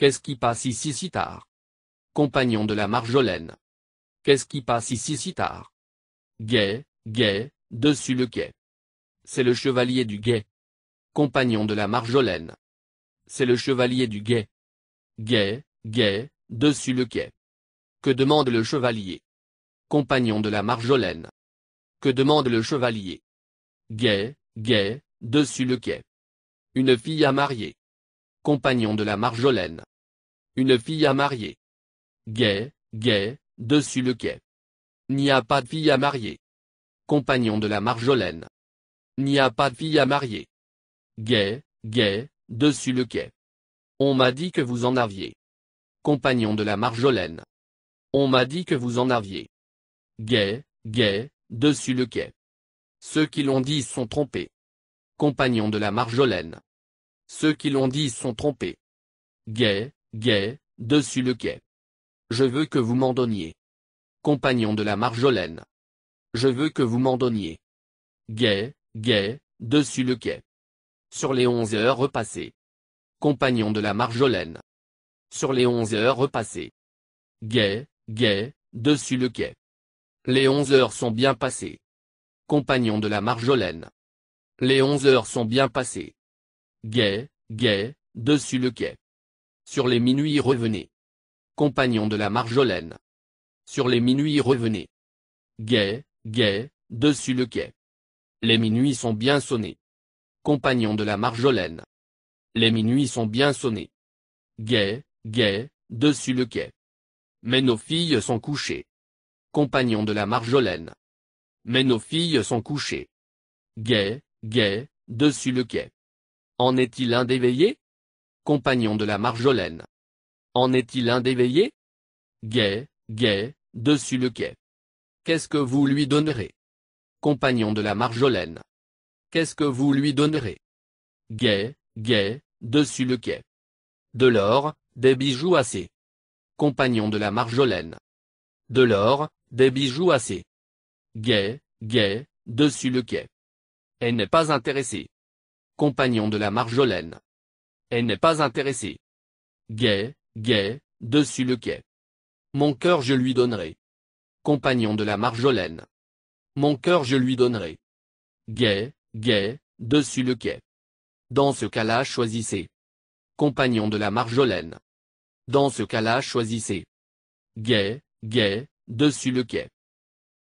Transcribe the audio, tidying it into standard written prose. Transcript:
Qu'est-ce qui passe ici si tard? Compagnon de la Marjolaine. Qu'est-ce qui passe ici si tard? Guet, guet, dessus le quai. C'est le chevalier du guet. Compagnon de la Marjolaine. C'est le chevalier du guet. Guet, guet, dessus le quai. Que demande le chevalier? Compagnon de la Marjolaine. Que demande le chevalier? Guet, guet, dessus le quai. Une fille à marier. Compagnon de la Marjolaine. Une fille à marier. Guet, guet, dessus le quai. N'y a pas de fille à marier. Compagnon de la Marjolaine. N'y a pas de fille à marier. Guet, guet, dessus le quai. On m'a dit que vous en aviez. Compagnon de la Marjolaine. On m'a dit que vous en aviez. Guet, guet, dessus le quai. Ceux qui l'ont dit sont trompés. Compagnon de la Marjolaine. Ceux qui l'ont dit sont trompés. Guet, guet, dessus le quai. Je veux que vous m'en donniez. Compagnon de la Marjolaine. Je veux que vous m'en donniez. Guet, guet, dessus le quai. Sur les 11 heures repassées. Compagnon de la Marjolaine. Sur les 11 heures repassées. Guet, guet, dessus le quai. Les 11 heures sont bien passées. Compagnon de la Marjolaine. Les 11 heures sont bien passées. Guet, guet, dessus le quai. Sur les minuit revenez. Compagnon de la Marjolaine. Sur les minuit revenez. Guet, guet, dessus le quai. Les minuit sont bien sonnés. Compagnon de la Marjolaine. Les minuit sont bien sonnés. Guet, guet, dessus le quai. Mais nos filles sont couchées. Compagnon de la Marjolaine. Mais nos filles sont couchées. Guet, guet, dessus le quai. En est-il un d'éveillé? Compagnon de la Marjolaine. En est-il un d'éveillé? Guet, guet, dessus le quai. Qu'est-ce que vous lui donnerez? Compagnon de la Marjolaine. Qu'est-ce que vous lui donnerez? Guet, guet, dessus le quai. De l'or, des bijoux assez. Compagnon de la Marjolaine. De l'or, des bijoux assez. Guet, guet, dessus le quai. Elle n'est pas intéressée. Compagnon de la Marjolaine. Elle n'est pas intéressée. Guet, guet, dessus le quai. Mon cœur je lui donnerai. Compagnon de la Marjolaine. Mon cœur je lui donnerai. Guet, guet, dessus le quai. Dans ce cas-là choisissez. Compagnon de la Marjolaine. Dans ce cas-là choisissez. Guet, guet, dessus le quai.